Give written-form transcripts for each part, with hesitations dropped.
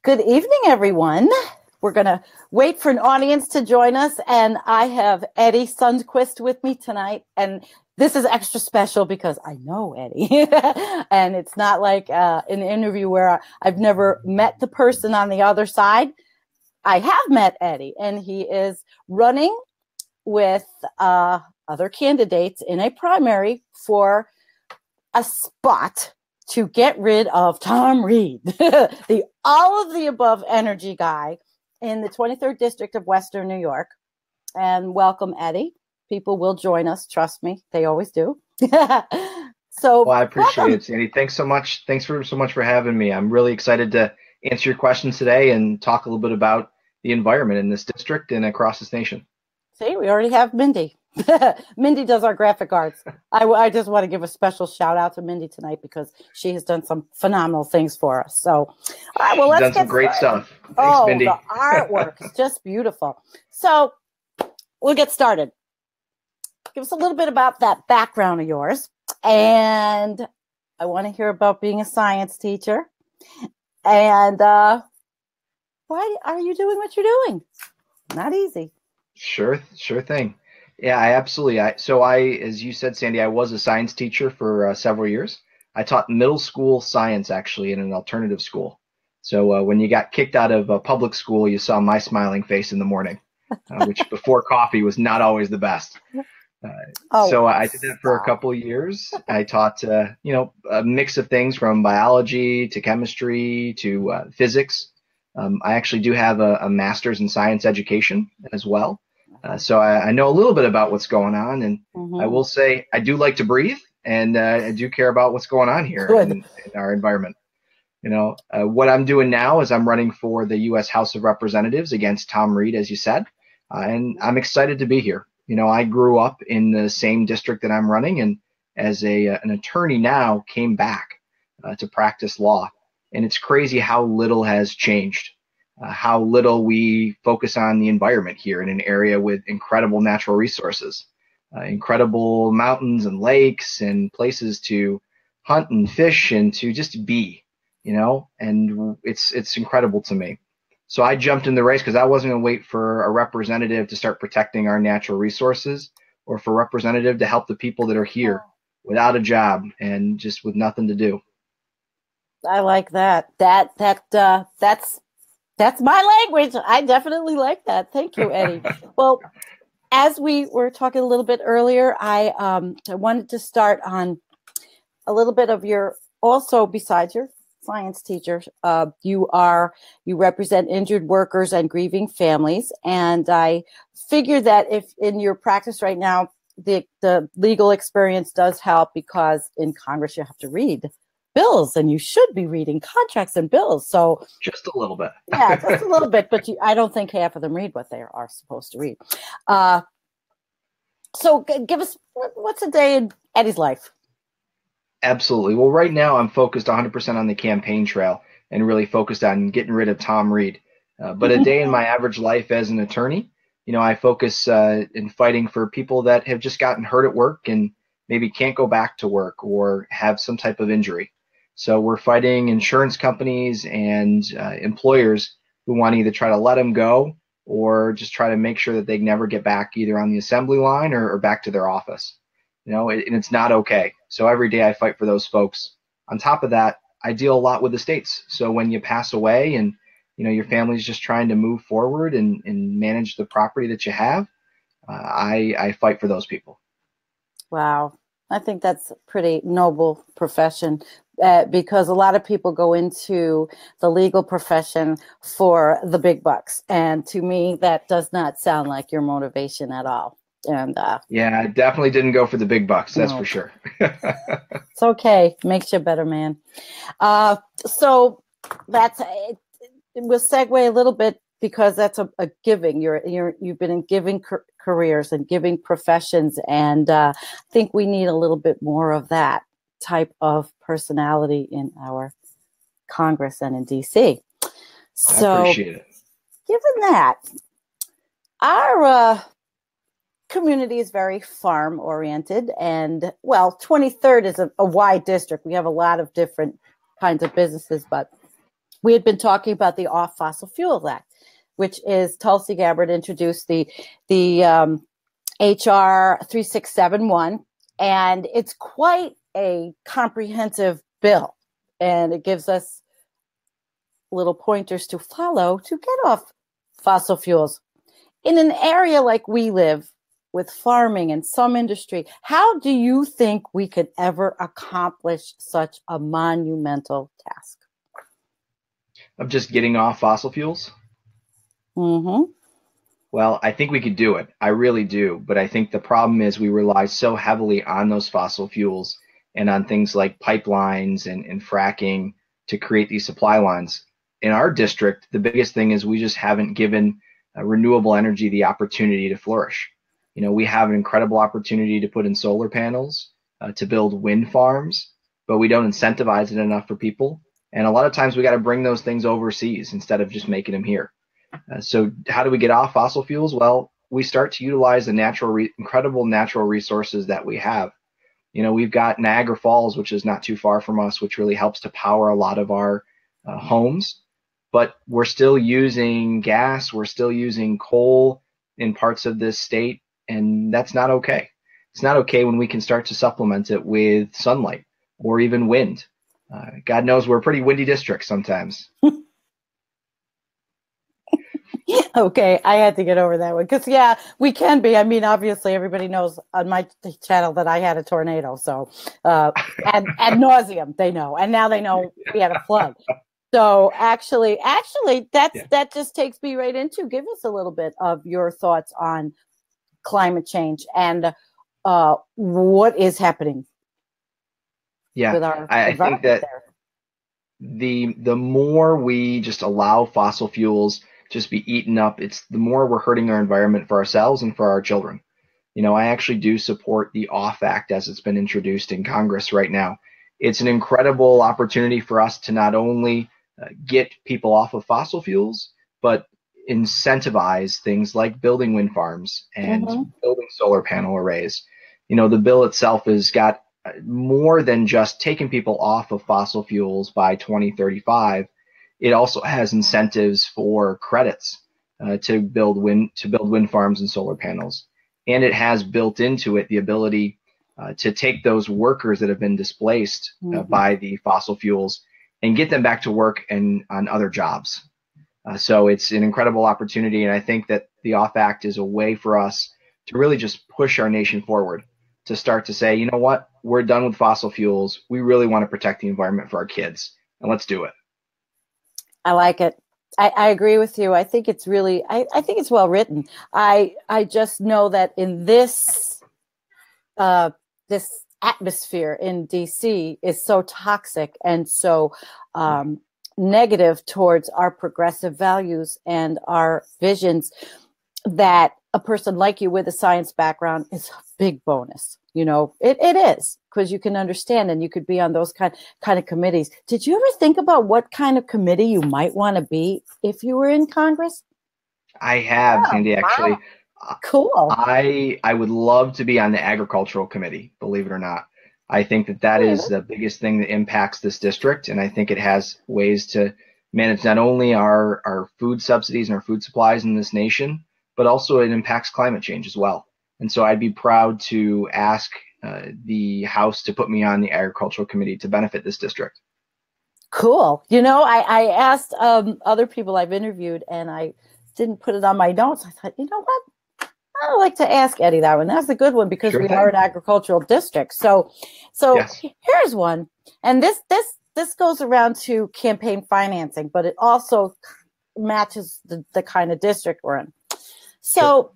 Good evening, everyone. We're going to wait for an audience to join us, and I have Eddie Sundquist with me tonight, and this is extra special because I know Eddie, and it's not like an interview where I've never met the person on the other side. I have met Eddie, and he is running with other candidates in a primary for a spot to get rid of Tom Reed, the all of the above energy guy in the 23rd District of Western New York. And welcome, Eddie. People will join us. Trust me. They always do. Well, I appreciate it, Sandy. Thanks so much. Thanks so much for having me. I'm really excited to answer your questions today and talk a little bit about the environment in this district and across this nation. See, we already have Mindy. Mindy does our graphic arts. I just want to give a special shout out to Mindy tonight because she has done some phenomenal things for us. So, all right, well, let's done some great stuff. Thanks, Mindy. The artwork is just beautiful. So, we'll get started. Give us a little bit about that background of yours. And I want to hear about being a science teacher. And why are you doing what you're doing? Not easy. Sure thing. Yeah, absolutely. So as you said, Sandy, I was a science teacher for several years. I taught middle school science actually in an alternative school. So when you got kicked out of public school, you saw my smiling face in the morning, which before coffee was not always the best. So I did that for a couple of years. I taught, a mix of things from biology to chemistry to physics. I actually do have a master's in science education as well. So I know a little bit about what's going on, and I will say I do like to breathe, and I do care about what's going on here in our environment. What I'm doing now is I'm running for the U.S. House of Representatives against Tom Reed, as you said, and I'm excited to be here. I grew up in the same district that I'm running, and as an attorney now came back to practice law, and it's crazy how little has changed. How little we focus on the environment here in an area with incredible natural resources, incredible mountains and lakes and places to hunt and fish and to just be, and it's incredible to me. So I jumped in the race because I wasn't going to wait for a representative to start protecting our natural resources or for a representative to help the people that are here without a job and just with nothing to do. I like that. That's my language. I definitely like that. Thank you, Eddie. Well, as we were talking a little bit earlier, I wanted to start on a little bit of your, also besides your science teacher, you represent injured workers and grieving families. And I figure that if in your practice right now, the legal experience does help because in Congress you have to read bills, and you should be reading contracts and bills. So just a little bit. Yeah, just a little bit, but I don't think half of them read what they are supposed to read. So give us, what's a day in Eddie's life? Absolutely. Well, right now I'm focused 100% on the campaign trail and really focused on getting rid of Tom Reed. But a day in my average life as an attorney, I focus in fighting for people that have just gotten hurt at work and maybe can't go back to work or have some type of injury. So we're fighting insurance companies and employers who want to either try to let them go or just try to make sure that they never get back either on the assembly line or back to their office. And it's not okay. So every day I fight for those folks. On top of that, I deal a lot with the states. So when you pass away and your family's just trying to move forward and manage the property that you have, I fight for those people. Wow. I think that's a pretty noble profession because a lot of people go into the legal profession for the big bucks. And to me, that does not sound like your motivation at all. And yeah, I definitely didn't go for the big bucks. That's for sure. It's okay. Makes you a better man. So that's it. We'll segue a little bit because that's a giving. You've been in giving careers and giving professions, and I think we need a little bit more of that type of personality in our Congress and in DC. So, I appreciate it. Given that, our community is very farm oriented, and 23rd is a wide district. We have a lot of different kinds of businesses, but we had been talking about the Off Fossil Fuels Act, which is Tulsi Gabbard introduced the HR 3671, and it's quite a comprehensive bill, and it gives us little pointers to follow to get off fossil fuels. In an area like we live, with farming and some industry, how do you think we could ever accomplish such a monumental task? Of just getting off fossil fuels? Mm-hmm. Well, I think we could do it. I really do. But I think the problem is we rely so heavily on those fossil fuels and on things like pipelines and fracking to create these supply lines. In our district, the biggest thing is we just haven't given renewable energy the opportunity to flourish. You know, we have an incredible opportunity to put in solar panels, to build wind farms, but we don't incentivize it enough for people. And a lot of times we got to bring those things overseas instead of just making them here. So how do we get off fossil fuels? Well, we start to utilize the incredible natural resources that we have. You know, we've got Niagara Falls, which is not too far from us, which really helps to power a lot of our homes. But we're still using gas, we're still using coal in parts of this state, and that's not okay. It's not okay when we can start to supplement it with sunlight or even wind. God knows we're a pretty windy district sometimes. Okay, I had to get over that one because, yeah, we can be. I mean, obviously, everybody knows on my channel that I had a tornado, so ad nauseum, they know, and now they know we had a flood. So actually, that just takes me right into, give us a little bit of your thoughts on climate change and what is happening. Yeah, with our I think that there. The more we just allow fossil fuels just be eaten up, it's the more we're hurting our environment for ourselves and for our children. You know, I actually do support the OFF Act as it's been introduced in Congress right now. It's an incredible opportunity for us to not only get people off of fossil fuels, but incentivize things like building wind farms and building solar panel arrays. You know, the bill itself has got more than just taking people off of fossil fuels by 2035. It also has incentives for credits to build wind farms and solar panels, and it has built into it the ability to take those workers that have been displaced by the fossil fuels and get them back to work and on other jobs. So it's an incredible opportunity, and I think that the OFF Act is a way for us to really just push our nation forward, to start to say, you know what, we're done with fossil fuels. We really want to protect the environment for our kids, and let's do it. I like it. I agree with you. I think it's really, I think it's well written. I just know that in this atmosphere in DC is so toxic and so negative towards our progressive values and our visions that a person like you with a science background is a big bonus. You know, it is, because you can understand and you could be on those kind of committees. Did you ever think about what kind of committee you might want to be if you were in Congress? I have, Sandy, actually. Wow. Cool. I would love to be on the agricultural committee, believe it or not. I think that is the biggest thing that impacts this district, and I think it has ways to manage not only our food subsidies and our food supplies in this nation, but also it impacts climate change as well. And so I'd be proud to ask the House to put me on the agricultural committee to benefit this district. Cool. You know, I asked other people I've interviewed, and I didn't put it on my notes. I thought, you know what? I'd like to ask Eddie that one. That's a good one because we are an agricultural district. So yes. Here's one, and this goes around to campaign financing, but it also matches the kind of district we're in. So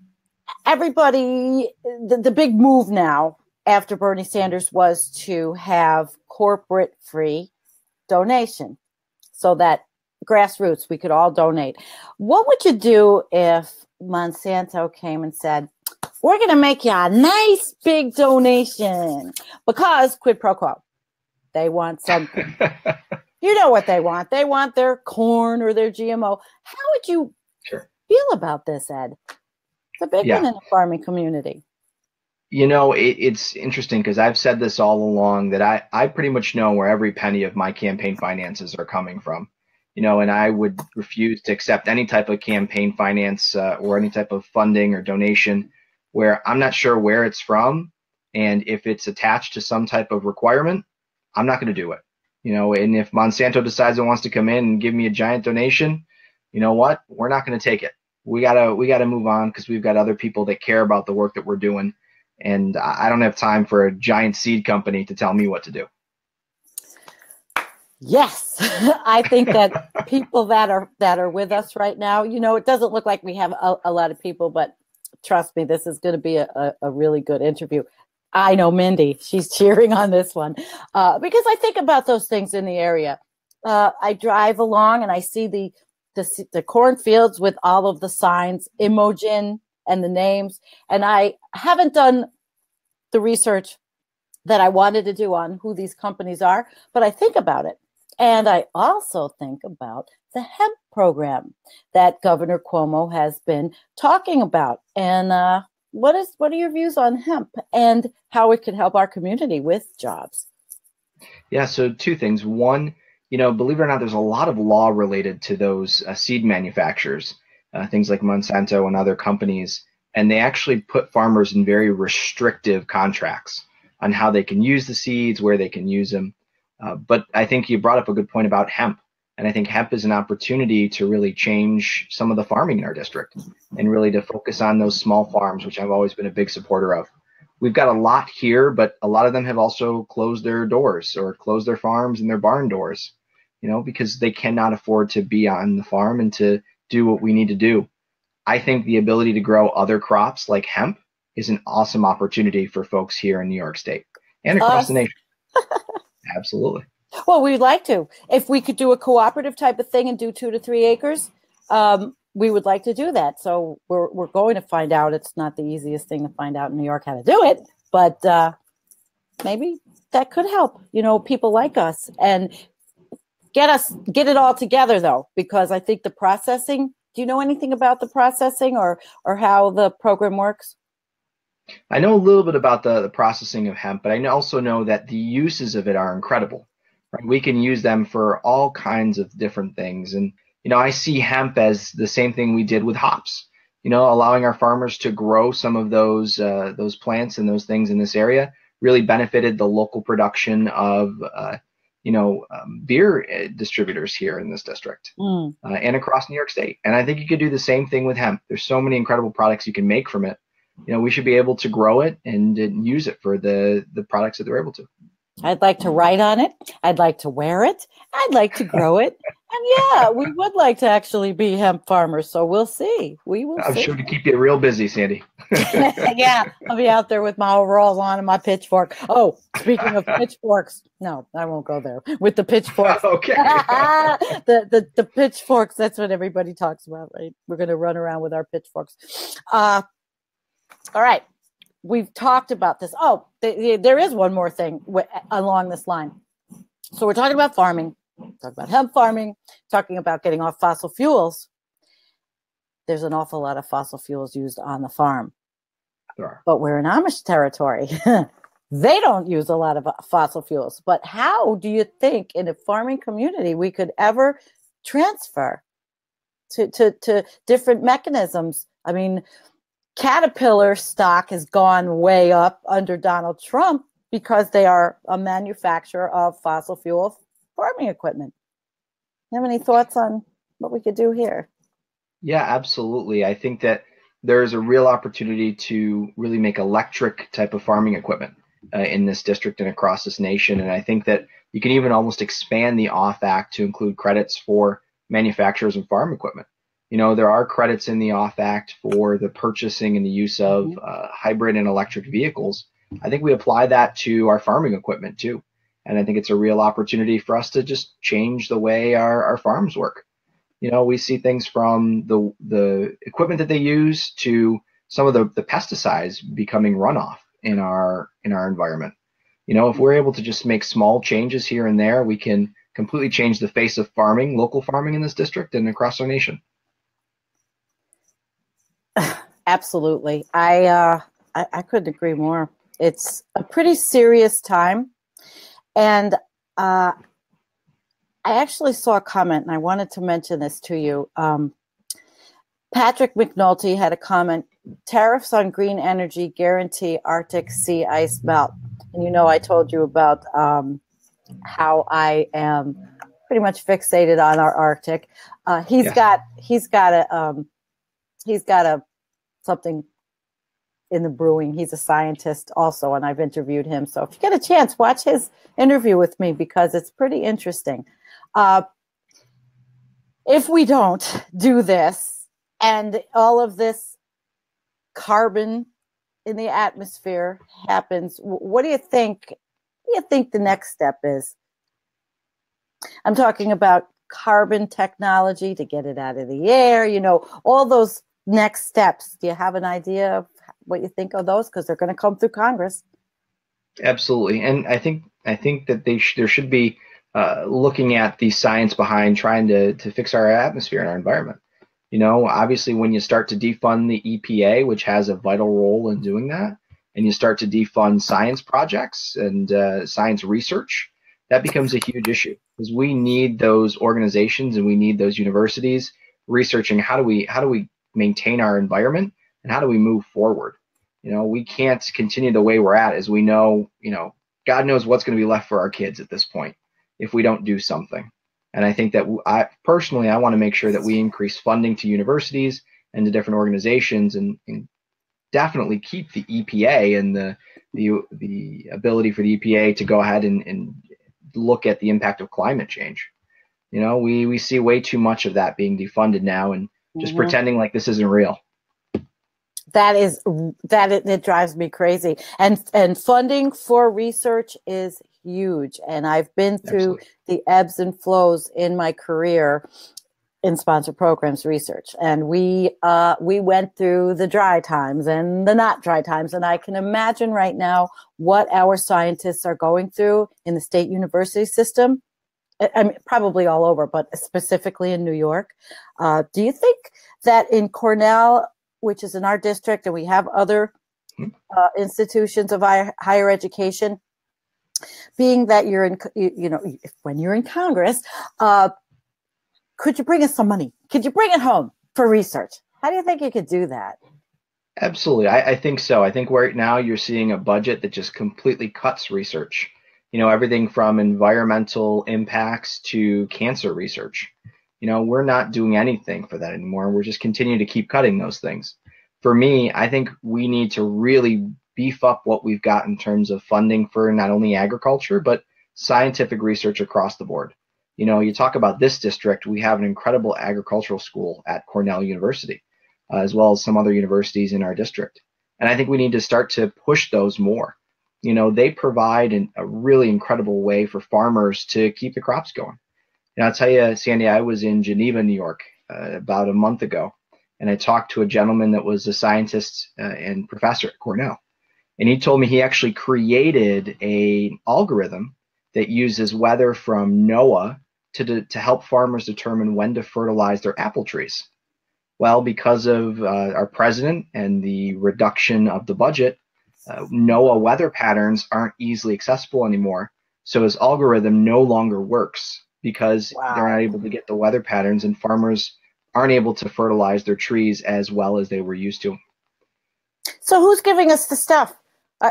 everybody, the big move now after Bernie Sanders was to have corporate free donation so that grassroots, we could all donate. What would you do if Monsanto came and said, we're going to make you a nice big donation because quid pro quo? They want something. You know what they want. They want their corn or their GMO. How would you feel about this, Ed? It's a big one in the farming community. You know, it's interesting because I've said this all along that I pretty much know where every penny of my campaign finances are coming from. and I would refuse to accept any type of campaign finance or any type of funding or donation where I'm not sure where it's from, and if it's attached to some type of requirement, I'm not going to do it. And if Monsanto decides it wants to come in and give me a giant donation, you know what? We're not going to take it. We gotta move on because we've got other people that care about the work that we're doing, and I don't have time for a giant seed company to tell me what to do. Yes, I think that people that are with us right now, it doesn't look like we have a lot of people, but trust me, this is going to be a really good interview. I know Mindy, she's cheering on this one because I think about those things in the area. I drive along and I see the cornfields with all of the signs, Imogen and the names, and I haven't done the research that I wanted to do on who these companies are, but I think about it. And I also think about the hemp program that Governor Cuomo has been talking about. And what are your views on hemp and how it could help our community with jobs? Yeah, so two things. One, believe it or not, there's a lot of law related to those seed manufacturers, things like Monsanto and other companies, and they actually put farmers in very restrictive contracts on how they can use the seeds, where they can use them. But I think you brought up a good point about hemp. And I think hemp is an opportunity to really change some of the farming in our district and really to focus on those small farms, which I've always been a big supporter of. We've got a lot here, but a lot of them have also closed their doors or closed their farms and their barn doors, because they cannot afford to be on the farm and to do what we need to do. I think the ability to grow other crops like hemp is an awesome opportunity for folks here in New York State and across the nation. Absolutely. Well, we'd like to. If we could do a cooperative type of thing and do 2 to 3 acres, we would like to do that. So we're going to find out. It's not the easiest thing to find out in New York how to do it, but maybe that could help, people like us and get it all together though, because I think the processing, do you know anything about the processing or how the program works? I know a little bit about the processing of hemp, but I also know that the uses of it are incredible. Right? We can use them for all kinds of different things. And, I see hemp as the same thing we did with hops, allowing our farmers to grow some of those plants and those things in this area really benefited the local production of, beer distributors here in this district and across New York State. And I think you could do the same thing with hemp. There's so many incredible products you can make from it. We should be able to grow it and use it for the products that they're able to. I'd like to write on it. I'd like to wear it. I'd like to grow it. And yeah, we would like to actually be hemp farmers. So we'll see. We will I'm see. sure to keep you real busy, Sandy. Yeah, I'll be out there with my overalls on and my pitchfork. Oh, speaking of pitchforks, no, I won't go there. With the pitchforks. Okay. the pitchforks, that's what everybody talks about, right? We're going to run around with our pitchforks. All right. We've talked about this. Oh, there is one more thing along this line. So we're talking about farming, talking about hemp farming, talking about getting off fossil fuels. There's an awful lot of fossil fuels used on the farm. Sure. But we're in Amish territory. They don't use a lot of fossil fuels. But how do you think in a farming community we could ever transfer to different mechanisms? I mean, Caterpillar stock has gone way up under Donald Trump because they are a manufacturer of fossil fuel farming equipment. You have any thoughts on what we could do here? Yeah, absolutely. I think that there's a real opportunity to really make electric type of farming equipment in this district and across this nation. And I think that you can even almost expand the OFF Act to include credits for manufacturers and farm equipment. There are credits in the OFF Act for the purchasing and the use of hybrid and electric vehicles. I think we apply that to our farming equipment too. And I think it's a real opportunity for us to just change the way our farms work. We see things from the equipment that they use to some of the pesticides becoming runoff in our environment. If we're able to just make small changes here and there, we can completely change the face of farming, local farming in this district and across our nation. Absolutely. I couldn't agree more. It's a pretty serious time. And I actually saw a comment, and I wanted to mention this to you. Patrick McNulty had a comment: tariffs on green energy guarantee Arctic sea ice melt. And you know, I told you about how I am pretty much fixated on our Arctic. He's got a something in the brewing. He's a scientist also, and I've interviewed him. So if you get a chance, watch his interview with me because it's pretty interesting. If we don't do this and all of this carbon in the atmosphere happens, what do you think? What do you think the next step is? I'm talking about carbon technology to get it out of the air, you know, all those next steps. Do you have an idea of what you think of those? Because they're going to come through Congress. Absolutely, and I think that there should be looking at the science behind trying to fix our atmosphere and our environment. You know, obviously, when you start to defund the EPA, which has a vital role in doing that, and you start to defund science projects and science research, that becomes a huge issue because we need those organizations and we need those universities researching how do we maintain our environment and how do we move forward. You know, we can't continue the way we're at, as we know, you know, God knows what's going to be left for our kids at this point if we don't do something. And I think that I want to make sure that we increase funding to universities and to different organizations and definitely keep the EPA and the ability for the EPA to go ahead and look at the impact of climate change. You know, we see way too much of that being defunded now and just pretending like this isn't real. It drives me crazy. And funding for research is huge. And I've been through the ebbs and flows in my career in sponsored programs research. And we went through the dry times and the not dry times. And I can imagine right now what our scientists are going through in the state university system. I mean, probably all over, but specifically in New York. Do you think that in Cornell, which is in our district, and we have other institutions of higher education, being that you're in, you know, when you're in Congress, could you bring us some money? Could you bring it home for research? How do you think you could do that? Absolutely. I think so. I think right now you're seeing a budget that just completely cuts research. You know, everything from environmental impacts to cancer research. You know, we're not doing anything for that anymore. We're just continuing to keep cutting those things. For me, I think we need to really beef up what we've got in terms of funding for not only agriculture, but scientific research across the board. You know, you talk about this district, we have an incredible agricultural school at Cornell University, as well as some other universities in our district. And I think we need to start to push those more. You know, they provide a really incredible way for farmers to keep the crops going. And I'll tell you, Sandy, I was in Geneva, New York, about a month ago, and I talked to a gentleman that was a scientist and professor at Cornell. And he told me he actually created an algorithm that uses weather from NOAA to help farmers determine when to fertilize their apple trees. Well, because of our president and the reduction of the budget, NOAA weather patterns aren't easily accessible anymore. So his algorithm no longer works because they're not able to get the weather patterns, and farmers aren't able to fertilize their trees as well as they were used to. So who's giving us the stuff?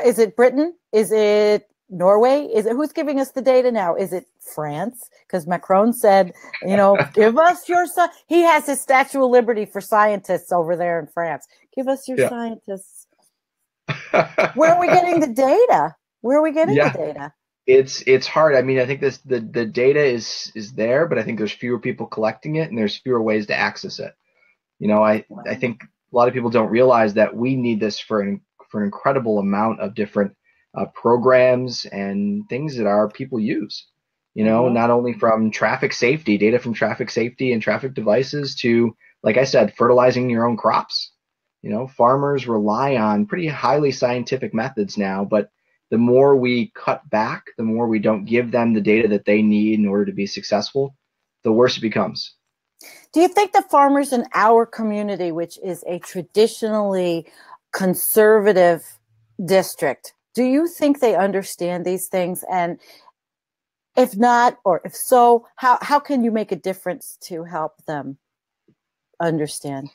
Is it Britain? Is it Norway? Who's giving us the data now? Is it France? Because Macron said, you know, give us your he has his Statue of Liberty for scientists over there in France. Give us your scientists. Where are we getting the data? Where are we getting the data? It's hard. I mean, I think the data is there, but I think there's fewer people collecting it and there's fewer ways to access it. You know, I think a lot of people don't realize that we need this for an incredible amount of different programs and things that our people use. You know, not only from traffic safety, data from traffic safety and traffic devices to, like I said, fertilizing your own crops. You know, farmers rely on pretty highly scientific methods now, but the more we cut back, the more we don't give them the data that they need in order to be successful, the worse it becomes. Do you think the farmers in our community, which is a traditionally conservative district, do you think they understand these things? And If not, or if so, how can you make a difference to help them understand?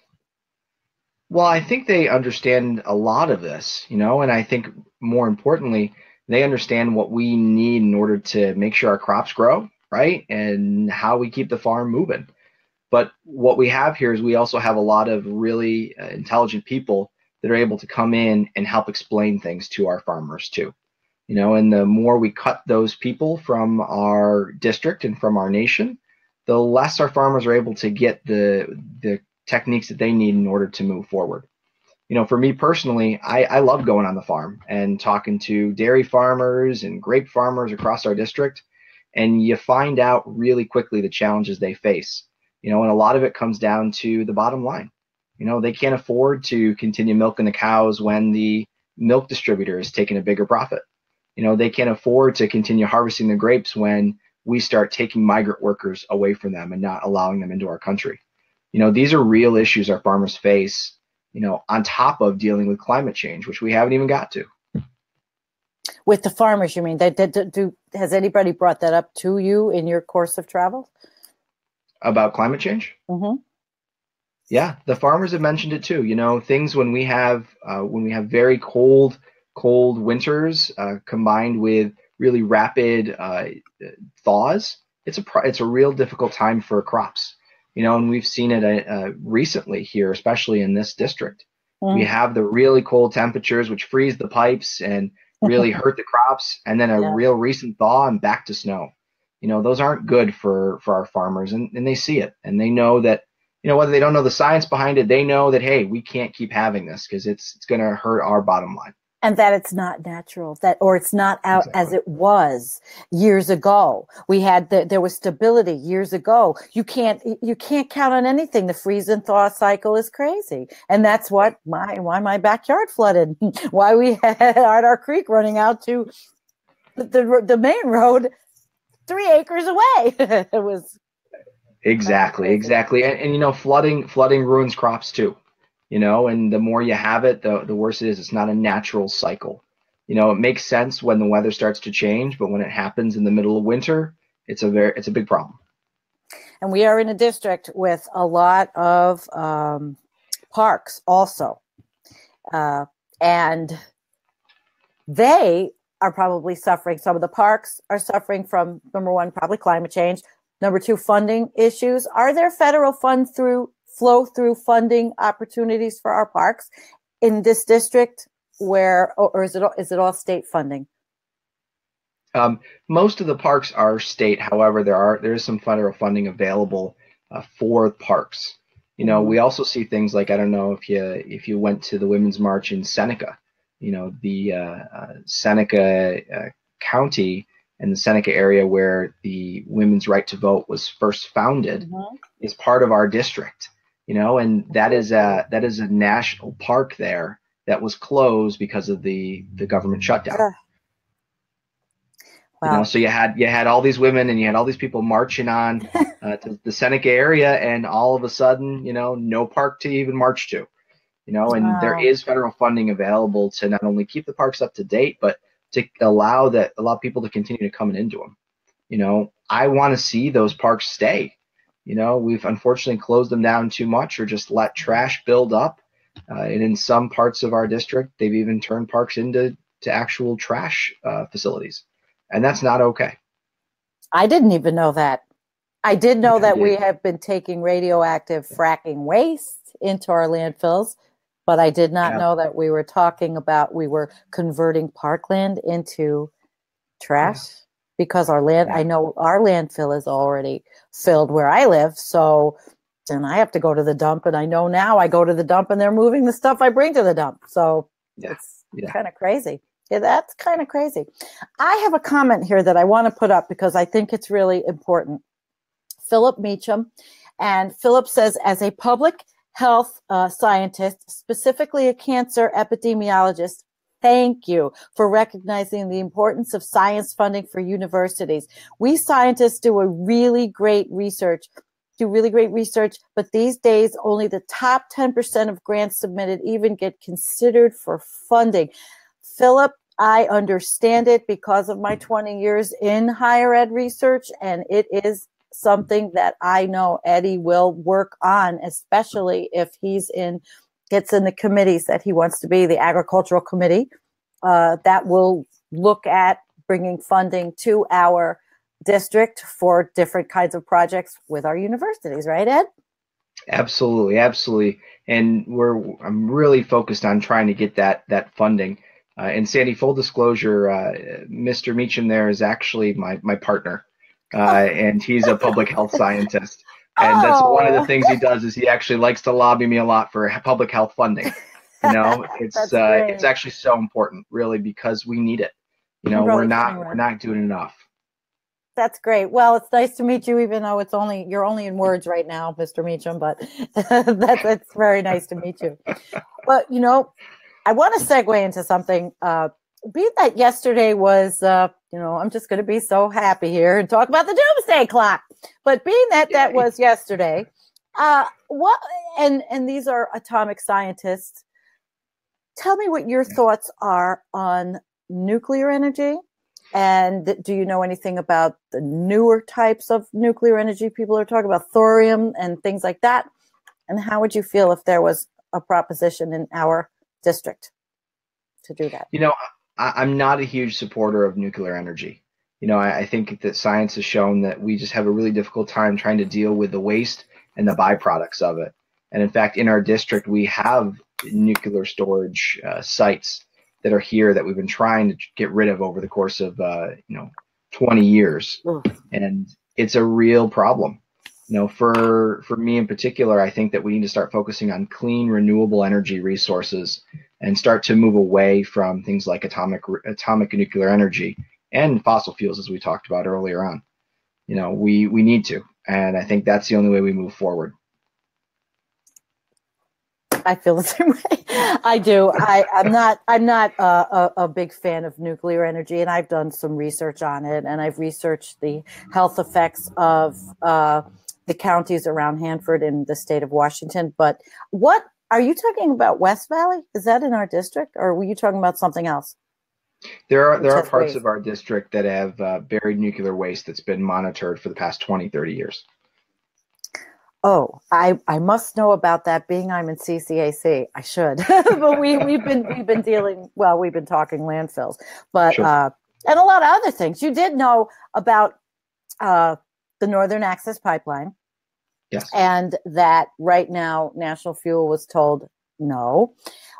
Well, I think they understand a lot of this, and I think more importantly, they understand what we need in order to make sure our crops grow, right? And how we keep the farm moving. But what we have here is we also have a lot of really intelligent people that are able to come in and help explain things to our farmers too. And the more we cut those people from our district and from our nation, the less our farmers are able to get the techniques that they need in order to move forward. For me personally, I love going on the farm and talking to dairy farmers and grape farmers across our district, and you find out really quickly the challenges they face. And a lot of it comes down to the bottom line. They can't afford to continue milking the cows when the milk distributor is taking a bigger profit. They can't afford to continue harvesting the grapes when we start taking migrant workers away from them and not allowing them into our country. These are real issues our farmers face, on top of dealing with climate change, which we haven't even got to. With the farmers, you mean? Has anybody brought that up to you in your course of travel? About climate change? Mm-hmm. Yeah, the farmers have mentioned it too. Things when we have very cold winters combined with really rapid thaws, it's a real difficult time for crops. And we've seen it recently here, especially in this district. Mm. We have the really cold temperatures, which freeze the pipes and really hurt the crops, and then a real recent thaw and back to snow. Those aren't good for our farmers, and they see it, and they know that, whether they don't know the science behind it, they know that, hey, we can't keep having this because it's going to hurt our bottom line. And that it's not natural, or it's not out as it was years ago. There was stability years ago. You can't count on anything. The freeze and thaw cycle is crazy, and that's why my backyard flooded. Why we had our creek running out to the main road 3 acres away. It was exactly. And flooding ruins crops too. And the more you have it, the worse it is. It's not a natural cycle. It makes sense when the weather starts to change, but when it happens in the middle of winter, it's a big problem. And we are in a district with a lot of parks also. And they are probably suffering. Some of the parks are suffering from, number one, probably climate change. Number two, funding issues. Are there federal flow through funding opportunities for our parks in this district, or is it all state funding? Most of the parks are state. However, there is some federal funding available for parks. We also see things like, I don't know if you went to the Women's March in Seneca. The Seneca County and the Seneca area where the women's right to vote was first founded is part of our district. And that is a national park there that was closed because of the government shutdown. Wow. So you had all these women and you had all these people marching on to the Seneca area, and all of a sudden, no park to even march to. And there is federal funding available to not only keep the parks up to date, but to allow people to continue to come into them. I want to see those parks stay. We've unfortunately closed them down too much, or just let trash build up. And in some parts of our district, they've even turned parks into actual trash facilities. And that's not okay. I didn't even know that. I did know that we have been taking radioactive fracking waste into our landfills, but I did not know that we were converting parkland into trash. Because I know our landfill is already filled where I live. So then I have to go to the dump, and I know now I go to the dump and they're moving the stuff I bring to the dump. So it's kind of crazy. Yeah, that's kind of crazy. I have a comment here that I want to put up because I think it's really important. Philip Meacham, and Philip says, as a public health scientist, specifically a cancer epidemiologist, thank you for recognizing the importance of science funding for universities. We scientists do really great research, but these days only the top 10% of grants submitted even get considered for funding. Philip, I understand it because of my 20 years in higher ed research, and it is something that I know Eddie will work on, especially if gets in the committees that he wants to be, the agricultural committee, that will look at bringing funding to our district for different kinds of projects with our universities, right, Ed? Absolutely, absolutely. And I'm really focused on trying to get that funding. And Sandy, full disclosure, Mr. Meacham there is actually my partner, and he's a public health scientist. And that's one of the things he does is he actually likes to lobby me a lot for public health funding. You know, it's actually so important, really, because we need it. You know, we're not doing enough. That's great. Well, it's nice to meet you, even though you're only in words right now, Mr. Meacham, but that's very nice to meet you. But, you know, I want to segue into something. Being that yesterday was, I'm just going to be so happy here and talk about the doomsday clock. But being that was yesterday, and these are atomic scientists, tell me what your thoughts are on nuclear energy. And do you know anything about the newer types of nuclear energy people are talking about, thorium and things like that? And how would you feel if there was a proposition in our district to do that? You know, I'm not a huge supporter of nuclear energy. You know, I think that science has shown that we just have a really difficult time trying to deal with the waste and the byproducts of it. And in fact, in our district, we have nuclear storage sites that are here that we've been trying to get rid of over the course of 20 years. And it's a real problem. You know, for me in particular, I think that we need to start focusing on clean, renewable energy resources and start to move away from things like atomic nuclear energy and fossil fuels, as we talked about earlier on. You know, we need to, and I think that's the only way we move forward. I feel the same way. I do. I'm not a big fan of nuclear energy, and I've done some research on it, and I've researched the health effects of the counties around Hanford in the state of Washington. But what are you talking about? West Valley? Is that in our district, or were you talking about something else? There are parts of our district that have buried nuclear waste that's been monitored for the past 20, 30 years. Oh, I must know about that. Being I'm in CCAC, I should. But we've been talking landfills, but sure. And a lot of other things. You did know about the Northern Access Pipeline, yes, and that right now National Fuel was told no.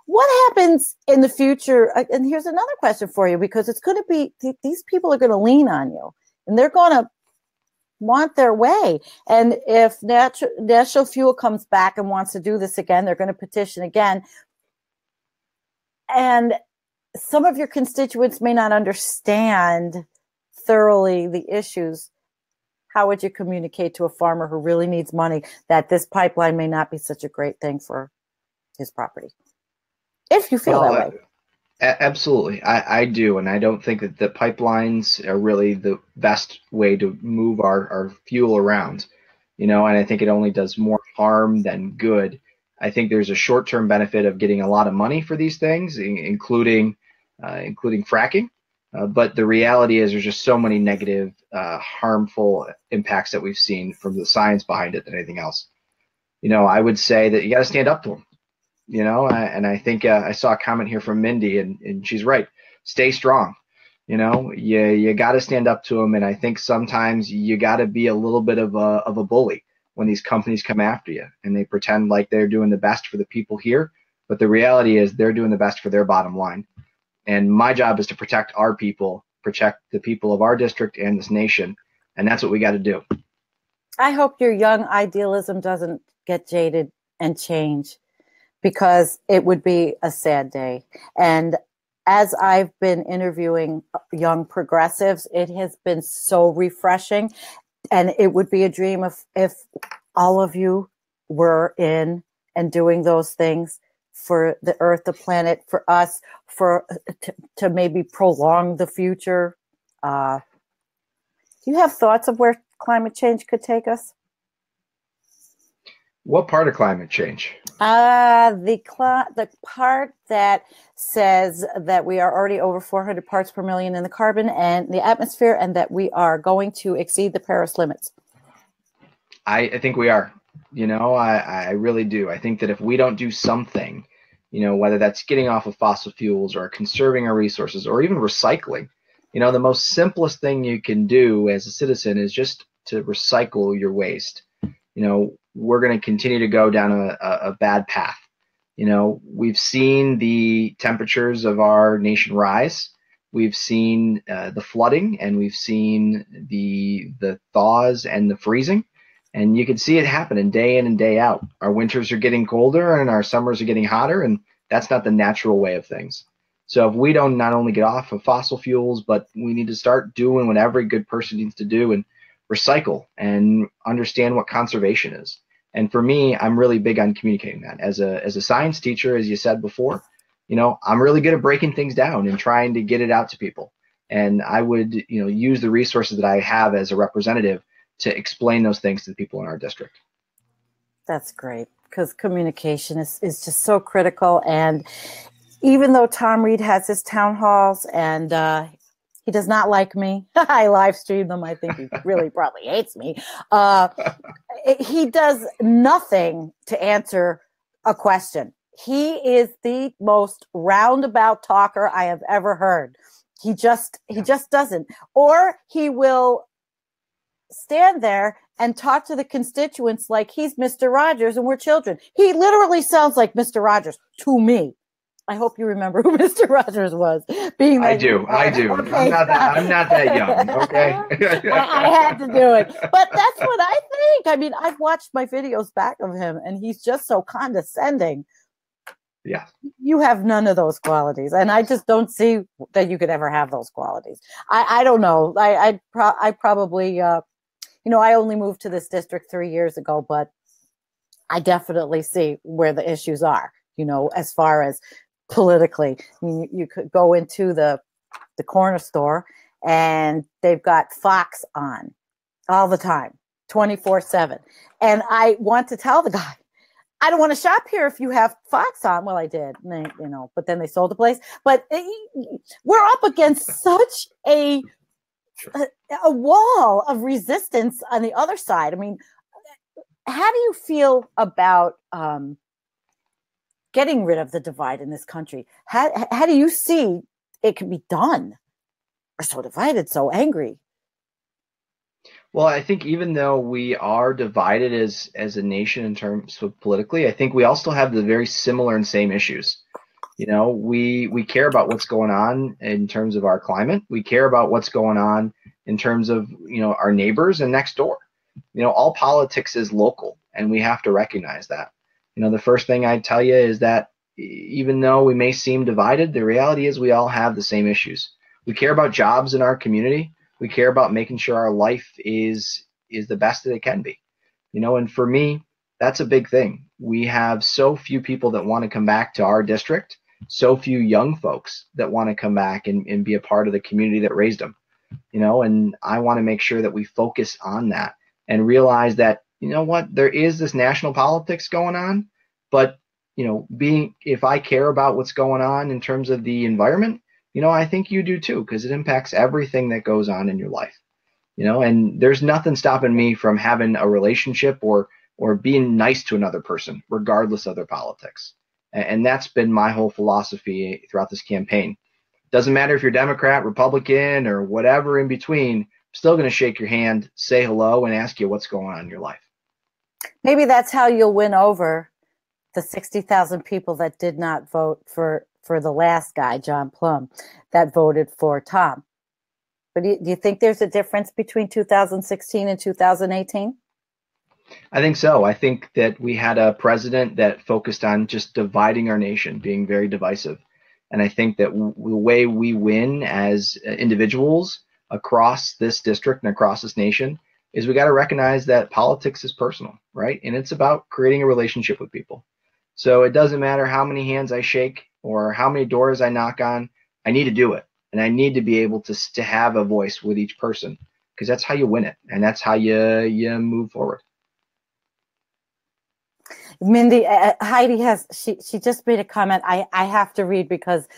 What happens in the future? And here's another question for you, because it's going to be these people are going to lean on you, and they're going to want their way. And if National Fuel comes back and wants to do this again, they're going to petition again. And some of your constituents may not understand thoroughly the issues. How would you communicate to a farmer who really needs money that this pipeline may not be such a great thing for his property? If you feel that way. Absolutely. I do. And I don't think that the pipelines are really the best way to move our fuel around, you know, and I think it only does more harm than good. I think there's a short-term benefit of getting a lot of money for these things, including fracking. But the reality is there's just so many negative, harmful impacts that we've seen from the science behind it than anything else. You know, I would say that you got to stand up to them. You know, and I think I saw a comment here from Mindy, and she's right. Stay strong. You know, you got to stand up to them, and I think sometimes you got to be a little bit of a bully when these companies come after you and they pretend like they're doing the best for the people here, but the reality is they're doing the best for their bottom line. And my job is to protect our people, protect the people of our district and this nation, and that's what we got to do. I hope your young idealism doesn't get jaded and change, because it would be a sad day. And as I've been interviewing young progressives, it has been so refreshing. And it would be a dream if all of you were in and doing those things for the earth, the planet, for us, to maybe prolong the future. Do you have thoughts of where climate change could take us? What part of climate change? The part that says that we are already over 400 parts per million in the carbon and the atmosphere, and that we are going to exceed the Paris limits. I think we are. I really do. I think that if we don't do something, whether that's getting off of fossil fuels or conserving our resources or even recycling, the most simplest thing you can do as a citizen is just to recycle your waste. We're going to continue to go down a bad path. We've seen the temperatures of our nation rise. We've seen the flooding, and we've seen the thaws and the freezing. And you can see it happening day in and day out. Our winters are getting colder and our summers are getting hotter, and that's not the natural way of things. So if we don't not only get off of fossil fuels, but we need to start doing what every good person needs to do and recycle and understand what conservation is. And for me, I'm really big on communicating that. As a science teacher, as you said before, I'm really good at breaking things down and trying to get it out to people. And I would, use the resources that I have as a representative to explain those things to the people in our district. That's great, because communication is just so critical. And even though Tom Reed has his town halls and he does not like me, I live stream them. I think he really probably hates me. He does nothing to answer a question. He is the most roundabout talker I have ever heard. He just doesn't. Or he will stand there and talk to the constituents like he's Mr. Rogers and we're children. He literally sounds like Mr. Rogers to me. I hope you remember who Mr. Rogers was. I do. Okay. I'm not that young. Okay. I had to do it, but that's what I think. I mean, I've watched my videos back of him, and he's just so condescending. Yeah. You have none of those qualities, and I just don't see that you could ever have those qualities. I don't know. I probably, I only moved to this district 3 years ago, but I definitely see where the issues are, as far as politically. I mean, you could go into the corner store and they've got Fox on all the time, 24/7. And I want to tell the guy, I don't want to shop here if you have Fox on. Well, I did, but then they sold the place. But we're up against such a wall of resistance on the other side. I mean, how do you feel about getting rid of the divide in this country? How do you see it can be done? We're so divided, so angry. Well, I think even though we are divided as a nation in terms of politically, I think we all still have the very similar and same issues. We care about what's going on in terms of our climate. We care about what's going on in terms of, our neighbors and next door. All politics is local, and we have to recognize that. The first thing I'd tell you is that even though we may seem divided, the reality is we all have the same issues. We care about jobs in our community. We care about making sure our life is the best that it can be. And for me, that's a big thing. We have so few people that want to come back to our district, so few young folks that want to come back and be a part of the community that raised them. And I want to make sure that we focus on that and realize that, there is this national politics going on, but, if I care about what's going on in terms of the environment, I think you do too, because it impacts everything that goes on in your life, and there's nothing stopping me from having a relationship or being nice to another person, regardless of their politics. And that's been my whole philosophy throughout this campaign. Doesn't matter if you're Democrat, Republican, or whatever in between, I'm still going to shake your hand, say hello, and ask you what's going on in your life. Maybe that's how you'll win over the 60,000 people that did not vote for the last guy, John Plum, that voted for Tom. But do you think there's a difference between 2016 and 2018? I think so. I think that we had a president that focused on just dividing our nation, being very divisive. And I think that the way we win as individuals across this district and across this nation is we got to recognize that politics is personal, right? And it's about creating a relationship with people. So it doesn't matter how many hands I shake or how many doors I knock on. I need to do it. And I need to be able to have a voice with each person, because that's how you win it. And that's how you move forward. Mindy, Heidi she just made a comment I have to read because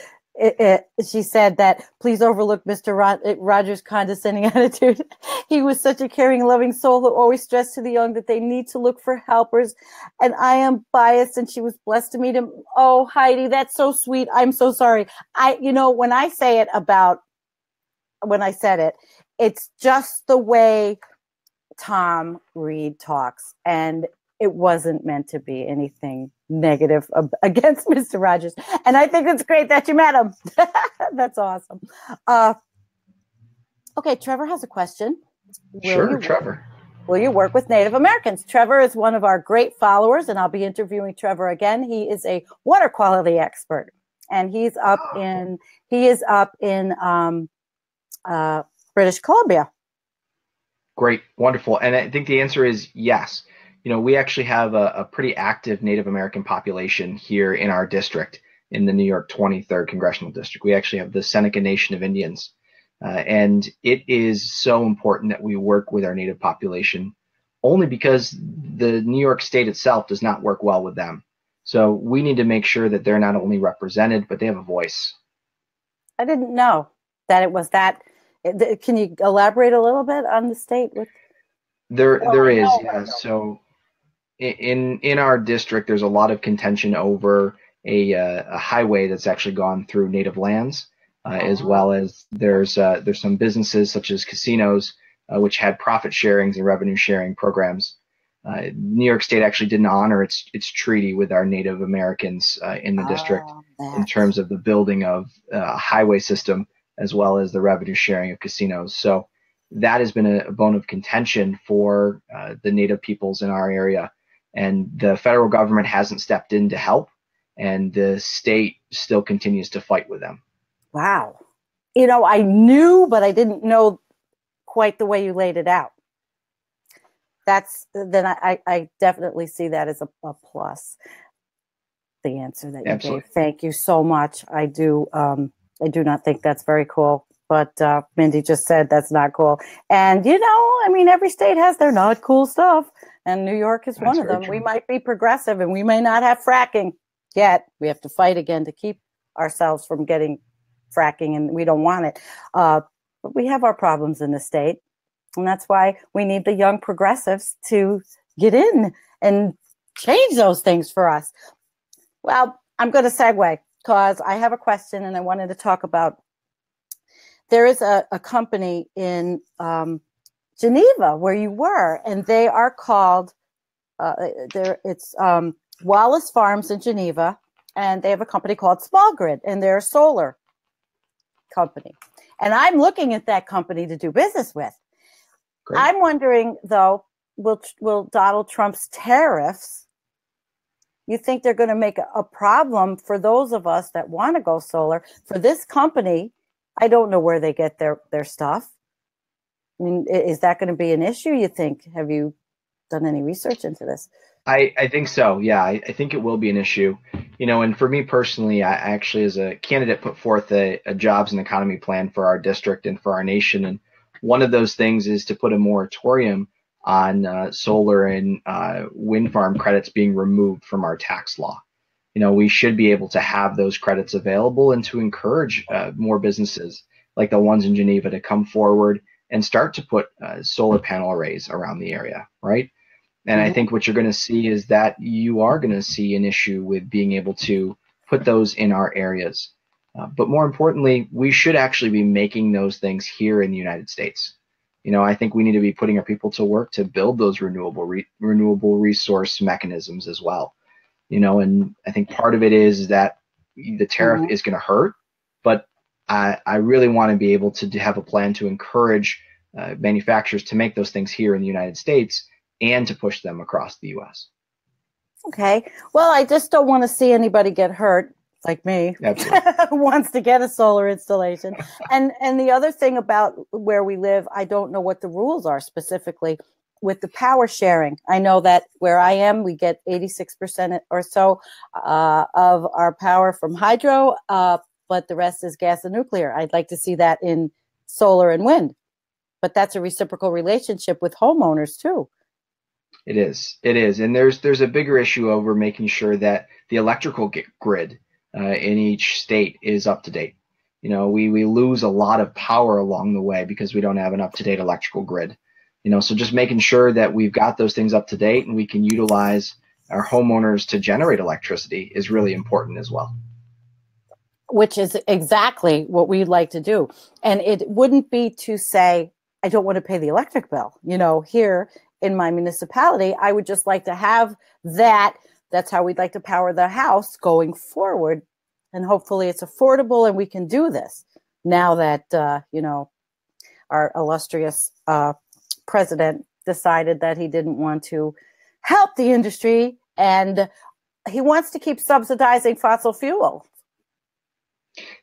she said that please overlook Mr. Rogers' condescending attitude. He was such a caring, loving soul who always stressed to the young that they need to look for helpers. And I am biased, and she was blessed to meet him. Oh, Heidi, that's so sweet. I'm so sorry. When I said it, it's just the way Tom Reed talks, and it wasn't meant to be anything negative against Mr. Rogers. And I think it's great that you met him. That's awesome. Okay, Trevor has a question. Sure, Trevor. Will you work with Native Americans? Trevor is one of our great followers, and I'll be interviewing Trevor again. He is a water quality expert, and he's up in British Columbia. Great, wonderful. And I think the answer is yes. We actually have a pretty active Native American population here in our district, in the New York 23rd Congressional District. We actually have the Seneca Nation of Indians. And it is so important that we work with our Native population, only because the New York State itself does not work well with them. So we need to make sure that they're not only represented, but they have a voice. I didn't know that it was that. Can you elaborate a little bit on the state? There is, yeah. So in our district, there's a lot of contention over a highway that's actually gone through Native lands, as well as there's some businesses such as casinos, which had profit sharings and revenue sharing programs. New York State actually didn't honor its treaty with our Native Americans in the district in terms of the building of a highway system, as well as the revenue sharing of casinos. So that has been a bone of contention for the Native peoples in our area. And the federal government hasn't stepped in to help, and the state still continues to fight with them. Wow. I knew, but I didn't know quite the way you laid it out. I definitely see that as a plus. The answer that you Absolutely. gave. Thank you so much. I do not think that's very cool, but Mindy just said that's not cool. And every state has their not cool stuff, and New York is one of them. True. We might be progressive, and we may not have fracking yet. We have to fight again to keep ourselves from getting fracking, and we don't want it. But we have our problems in the state, and that's why we need the young progressives to get in and change those things for us. Well, I'm going to segue because I have a question, and I wanted to talk about. There is a company in Geneva where you were, and they are called. It's Wallace Farms in Geneva, and they have a company called Small Grid, and they're a solar company. And I'm looking at that company to do business with. Great. I'm wondering, though, will Donald Trump's tariffs, you think they're going to make a problem for those of us that want to go solar? For this company, I don't know where they get their stuff. I mean, is that going to be an issue, you think? Have you done any research into this? I think so. Yeah, I think it will be an issue. And for me personally, I actually, as a candidate, put forth a jobs and economy plan for our district and for our nation. And one of those things is to put a moratorium on solar and wind farm credits being removed from our tax law. We should be able to have those credits available and to encourage more businesses like the ones in Geneva to come forward and start to put solar panel arrays around the area, right? And I think what you're going to see is that you are going to see an issue with being able to put those in our areas. But more importantly, we should actually be making those things here in the United States. I think we need to be putting our people to work to build those renewable resource mechanisms as well. And I think part of it is that the tariff is going to hurt, but I really want to be able to have a plan to encourage manufacturers to make those things here in the United States and to push them across the U.S. Okay. Well, I just don't want to see anybody get hurt, like me, who wants to get a solar installation. And the other thing about where we live, I don't know what the rules are specifically with the power sharing. I know that where I am, we get 86% or so of our power from hydro, but the rest is gas and nuclear. I'd like to see that in solar and wind, but that's a reciprocal relationship with homeowners too. It is. It is. And there's a bigger issue over making sure that the electrical grid in each state is up to date. You know, we lose a lot of power along the way because we don't have an up-to-date electrical grid. You know, so just making sure that we've got those things up to date and we can utilize our homeowners to generate electricity is really important as well. Which is exactly what we'd like to do. And it wouldn't be to say, I don't want to pay the electric bill. You know, here in my municipality, I would just like to have that. That's how we'd like to power the house going forward. And hopefully it's affordable and we can do this now that, you know, our illustrious president decided that he didn't want to help the industry and he wants to keep subsidizing fossil fuel.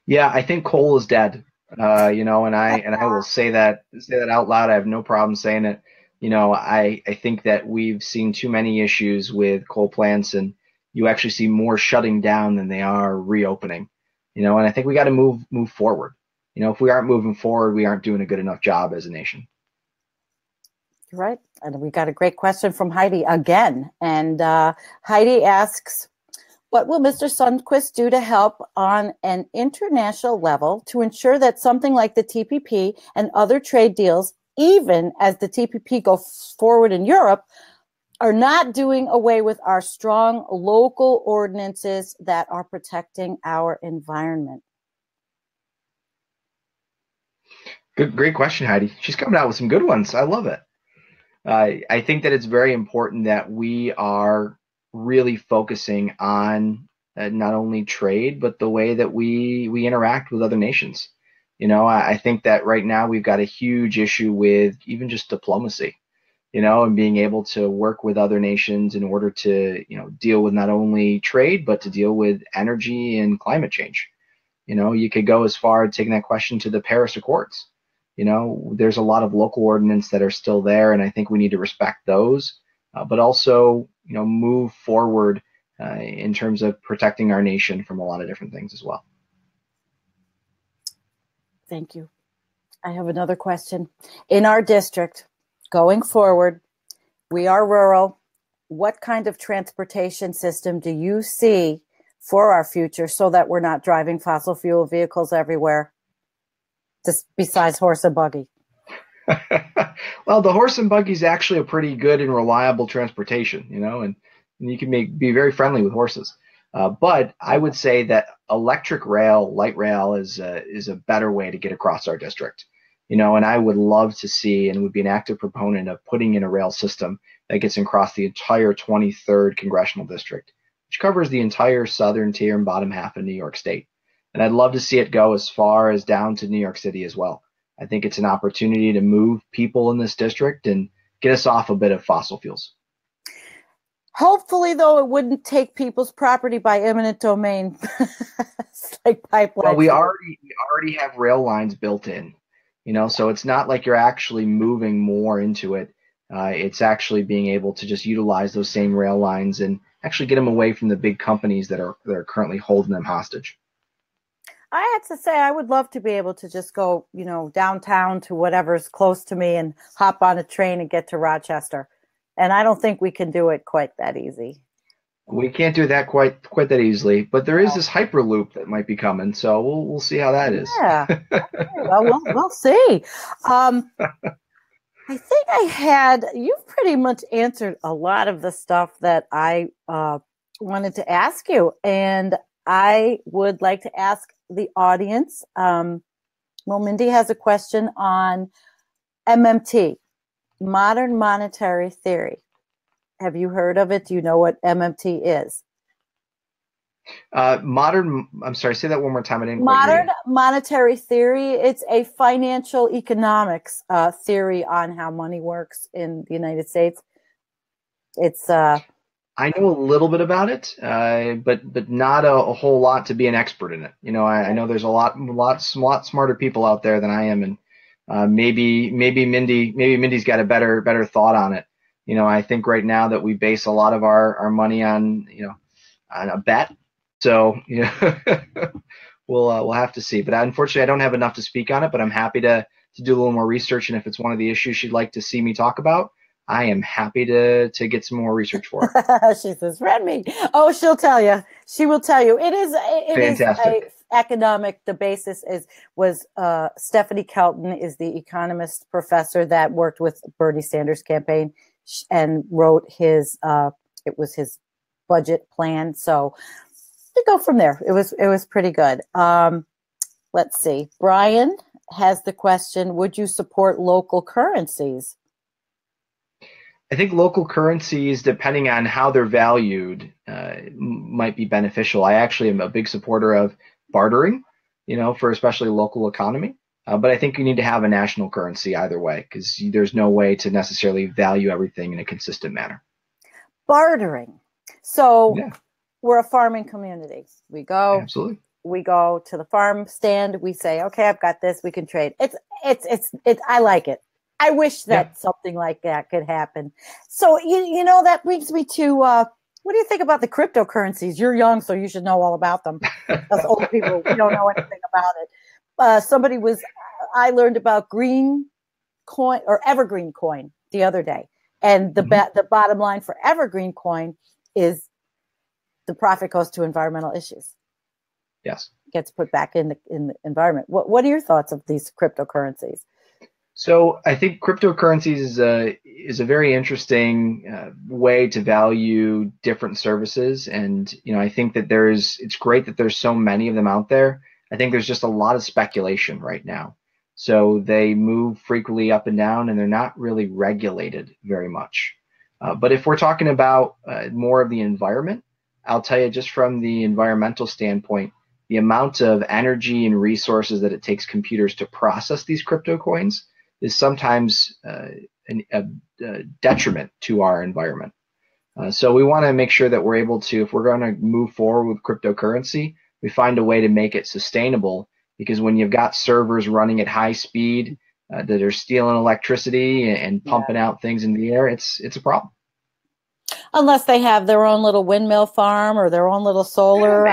Yeah, I think coal is dead. You know, and I will say that out loud. I have no problem saying it. You know, I think that we've seen too many issues with coal plants, and you actually see more shutting down than they are reopening. You know, and I think we got to move forward. You know, if we aren't moving forward, we aren't doing a good enough job as a nation. Right. And we got a great question from Heidi again. And Heidi asks, what will Mr. Sundquist do to help on an international level to ensure that something like the TPP and other trade deals, even as the TPP goes forward in Europe, are not doing away with our strong local ordinances that are protecting our environment? Great question, Heidi. She's coming out with some good ones. I love it. I think that it's very important that we are really focusing on not only trade, but the way that we interact with other nations. You know, I think that right now we've got a huge issue with even just diplomacy, you know, and being able to work with other nations in order to, you know, deal with not only trade, but to deal with energy and climate change. You know, you could go as far as taking that question to the Paris Accords. You know, there's a lot of local ordinance that are still there, and I think we need to respect those, but also, you know, move forward in terms of protecting our nation from a lot of different things as well. Thank you. I have another question. In our district, going forward, we are rural. What kind of transportation system do you see for our future so that we're not driving fossil fuel vehicles everywhere? Just besides horse and buggy. Well, the horse and buggy is actually a pretty good and reliable transportation, you know, and you can be very friendly with horses. But I would say that electric rail, light rail, is a better way to get across our district, you know. And I would love to see, and would be an active proponent of putting in a rail system that gets across the entire 23rd congressional district, which covers the entire southern tier and bottom half of New York State. And I'd love to see it go as far as down to New York City as well. I think it's an opportunity to move people in this district and get us off a bit of fossil fuels. Hopefully, though, it wouldn't take people's property by eminent domain. It's like pipelines. Well, we already have rail lines built in, you know, so it's not like you're actually moving more into it. It's actually being able to just utilize those same rail lines and actually get them away from the big companies that are currently holding them hostage. I had to say, I would love to be able to just go, you know, downtown to whatever's close to me and hop on a train and get to Rochester. And I don't think we can do it quite that easy. We can't do that quite that easily, but there is this hyperloop that might be coming, so we'll see how that is. Yeah, okay, well, we'll see. I think you've pretty much answered a lot of the stuff that I wanted to ask you, and I would like to ask the audience. Well, Mindy has a question on MMT, modern monetary theory. Have you heard of it? Do you know what MMT is? I'm sorry, say that one more time. I didn't Modern monetary theory. It's a financial economics theory on how money works in the United States. It's I know a little bit about it, but not a whole lot to be an expert in it. You know, I know there's a lot smarter people out there than I am, and maybe Mindy's got a better thought on it. You know, I think right now that we base a lot of our money on, you know, on a bet. So, you know, we'll have to see. But unfortunately, I don't have enough to speak on it. But I'm happy to do a little more research, and if it's one of the issues she'd like to see me talk about, I am happy to get some more research for it. She says, "Read me." Oh, she'll tell you. She will tell you. It is a Fantastic. economic. The basis was Stephanie Kelton is the economist professor that worked with Bernie Sanders' campaign and wrote his. It was his budget plan. So to go from there, it was pretty good. Let's see. Brian has the question: would you support local currencies? I think local currencies, depending on how they're valued, might be beneficial. I actually am a big supporter of bartering, for especially local economy. But I think you need to have a national currency either way, because there's no way to necessarily value everything in a consistent manner. Bartering. So Yeah, we're a farming community. We go absolutely. to the farm stand. We say, okay, I've got this. We can trade. It's. I like it. I wish that Yeah. something like that could happen. So that brings me to what do you think about the cryptocurrencies? You're young, so you should know all about them. Us old people, we don't know anything about it. I learned about green coin or evergreen coin the other day, and the bottom line for evergreen coin is the profit goes to environmental issues. Yes. Gets put back in the environment. What are your thoughts of these cryptocurrencies? So I think cryptocurrencies is a very interesting way to value different services, and I think that it's great that there's so many of them out there. I think there's just a lot of speculation right now, so they move frequently up and down, and they're not really regulated very much. But if we're talking about more of the environment, I'll tell you just from the environmental standpoint, the amount of energy and resources that it takes computers to process these crypto coins is sometimes a detriment to our environment. So we want to make sure that we're able to, if we're going to move forward with cryptocurrency, we find a way to make it sustainable, because when you've got servers running at high speed that are stealing electricity and pumping out things in the air, it's a problem. Unless they have their own little windmill farm or their own little solar,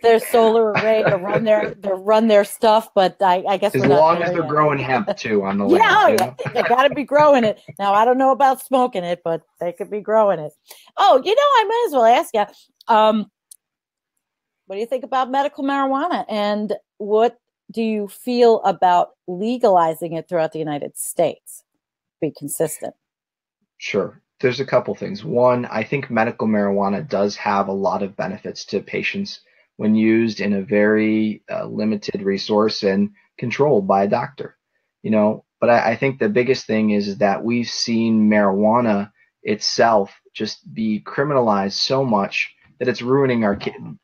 their solar array to run their stuff. But I guess as long as they're growing hemp too on the land. Yeah, they got to be growing it. Now I don't know about smoking it, but they could be growing it. Oh, I might as well ask you, what do you think about medical marijuana, and what do you feel about legalizing it throughout the United States? Be consistent. Sure. There's a couple things. One, I think medical marijuana does have a lot of benefits to patients when used in a very limited resource and controlled by a doctor. But I think the biggest thing is that we've seen marijuana itself just be criminalized so much that it's ruining our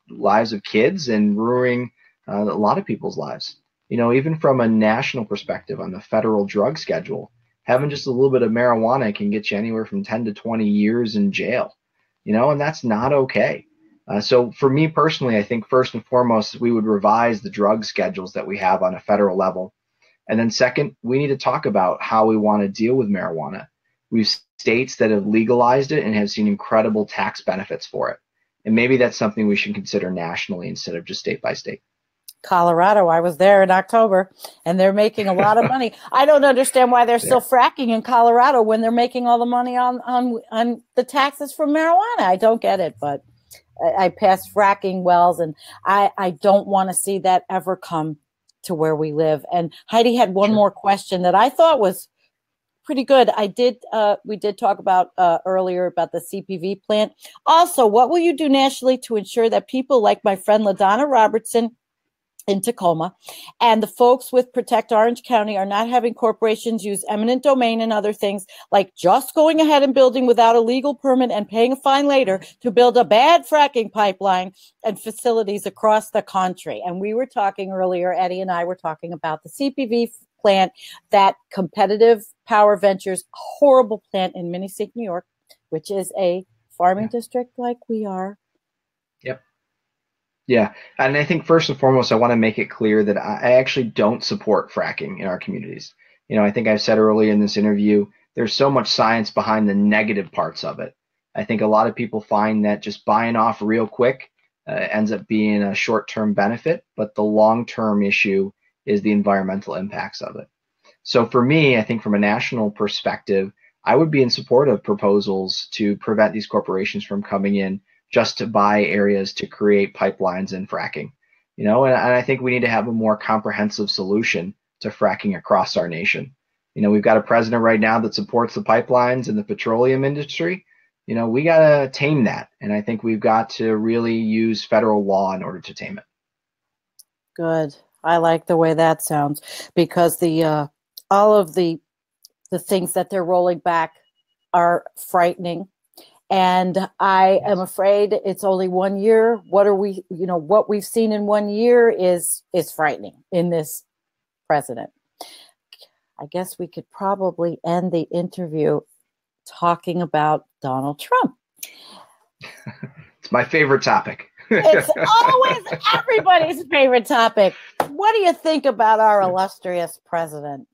lives of kids and ruining a lot of people's lives. Even from a national perspective on the federal drug schedule, having just a little bit of marijuana can get you anywhere from 10 to 20 years in jail, and that's not okay. So for me personally, I think first and foremost, we would revise the drug schedules that we have on a federal level. And then second, we need to talk about how we want to deal with marijuana. We've states that have legalized it and have seen incredible tax benefits for it. And maybe that's something we should consider nationally instead of just state by state. Colorado, I was there in October, and they're making a lot of money. I don't understand why they're still fracking in Colorado when they're making all the money on the taxes from marijuana. I don't get it, but I passed fracking wells, and I don't want to see that ever come to where we live. And Heidi had one more question that I thought was pretty good. We did talk about earlier about the CPV plant. Also, what will you do nationally to ensure that people like my friend LaDonna Robertson in Tacoma and the folks with Protect Orange County are not having corporations use eminent domain and other things, like just going ahead and building without a legal permit and paying a fine later to build a bad fracking pipeline and facilities across the country? And we were talking earlier, Eddie and I were talking about the CPV plant, that Competitive Power Ventures horrible plant in Minnesota, New York, which is a farming district like we are. Yep. Yeah, and I think first and foremost, I want to make it clear that I actually don't support fracking in our communities. I think I've said earlier in this interview, there's so much science behind the negative parts of it. I think a lot of people find that just buying off real quick ends up being a short-term benefit, but the long-term issue is the environmental impacts of it. So for me, I think from a national perspective, I would be in support of proposals to prevent these corporations from coming in just to buy areas to create pipelines and fracking. And I think we need to have a more comprehensive solution to fracking across our nation. We've got a president right now that supports the pipelines and the petroleum industry. We got to tame that. And I think we've got to really use federal law in order to tame it. Good. I like the way that sounds, because the all of the things that they're rolling back are frightening. And I am afraid it's only 1 year. What we've seen in 1 year is frightening in this president. I guess we could probably end the interview talking about Donald Trump. It's my favorite topic. It's always everybody's favorite topic. What do you think about our illustrious president?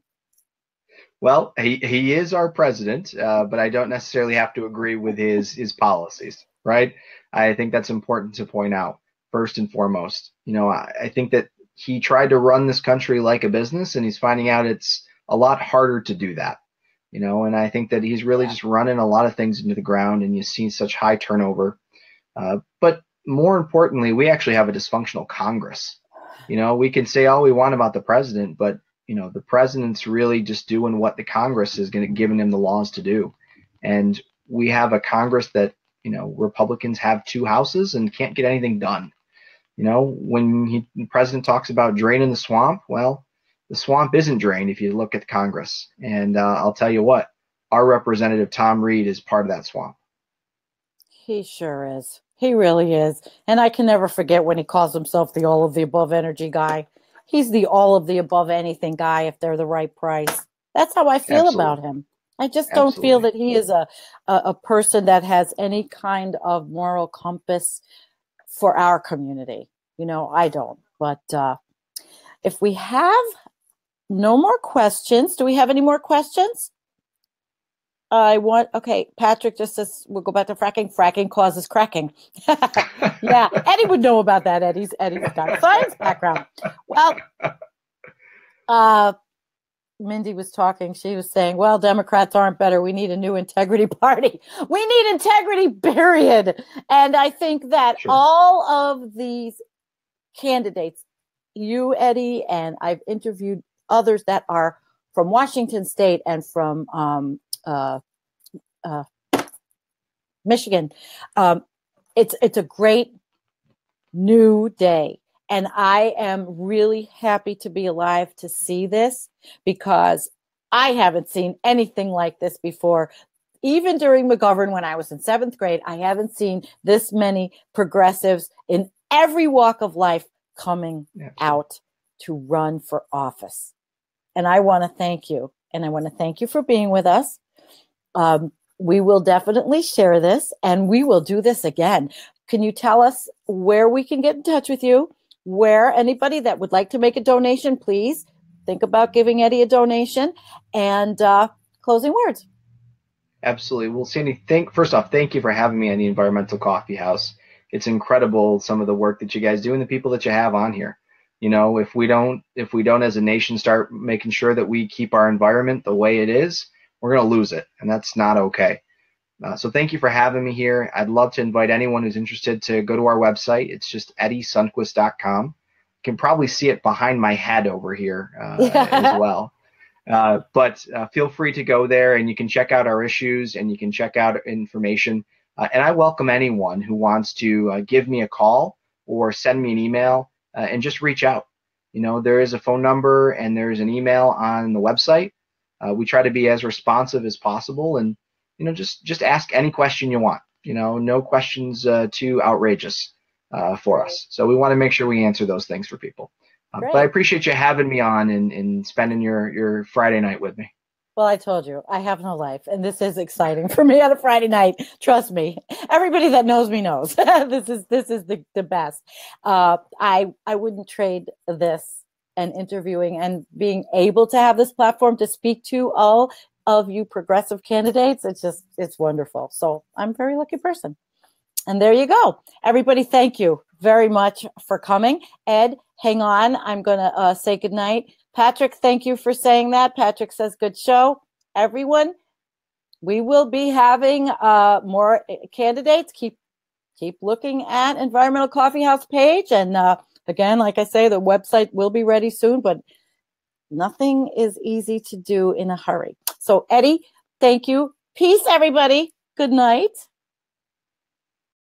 Well, he is our president, but I don't necessarily have to agree with his policies, right? I think that's important to point out first and foremost. I think that he tried to run this country like a business, and he's finding out it's a lot harder to do that. And I think that he's really just running a lot of things into the ground, and you've seen such high turnover. But more importantly, we actually have a dysfunctional Congress. We can say all we want about the president, but the president's really just doing what the Congress is giving him the laws to do. And we have a Congress that, Republicans have 2 houses and can't get anything done. When the president talks about draining the swamp, well, the swamp isn't drained if you look at Congress. And I'll tell you what, our representative Tom Reed is part of that swamp. He sure is. He really is. And I can never forget when he calls himself the all of the above energy guy. He's the all of the above anything guy if they're the right price. That's how I feel about him. I just don't feel that he is a person that has any kind of moral compass for our community. I don't. But if we have no more questions, do we have any more questions? Patrick just says, we'll go back to fracking. Fracking causes cracking. Yeah, Eddie would know about that. Eddie's got a science background. Well, Mindy was talking. She was saying, well, Democrats aren't better. We need a new integrity party. We need integrity, period. And I think that all of these candidates, you, Eddie, and I've interviewed others that are from Washington State and from Michigan. It's a great new day. And I am really happy to be alive to see this, because I haven't seen anything like this before. Even during McGovern, when I was in 7th grade, I haven't seen this many progressives in every walk of life coming out to run for office. And I want to thank you. And I want to thank you for being with us. We will definitely share this, and we will do this again. Can you tell us where we can get in touch with you? Where anybody that would like to make a donation, please think about giving Eddie a donation. And closing words. Absolutely. Well, Sandy, first off, thank you for having me on the Environmental Coffee House. It's incredible, some of the work that you guys do and the people that you have on here. If we don't as a nation start making sure that we keep our environment the way it is, we're going to lose it. And that's not okay. So thank you for having me here. I'd love to invite anyone who's interested to go to our website. It's just eddiesundquist.com. You can probably see it behind my head over here as well. But feel free to go there, and you can check out our issues, and you can check out information. And I welcome anyone who wants to give me a call or send me an email and just reach out. There is a phone number and there's an email on the website. We try to be as responsive as possible, and just ask any question you want. No questions too outrageous for us. So we want to make sure we answer those things for people. But I appreciate you having me on and spending your Friday night with me. Well, I told you, I have no life, and this is exciting for me on a Friday night. Trust me. Everybody that knows me knows this is the best. I wouldn't trade this and interviewing and being able to have this platform to speak to all of you progressive candidates. It's wonderful. So I'm a very lucky person. And there you go. Everybody, thank you very much for coming. Ed, hang on. I'm going to say goodnight. Patrick, thank you for saying that. Patrick says good show. Everyone, we will be having more candidates. Keep looking at Environmental Coffee House page. And again, like I say, the website will be ready soon, but nothing is easy to do in a hurry. So Eddie, thank you. Peace, everybody. Good night.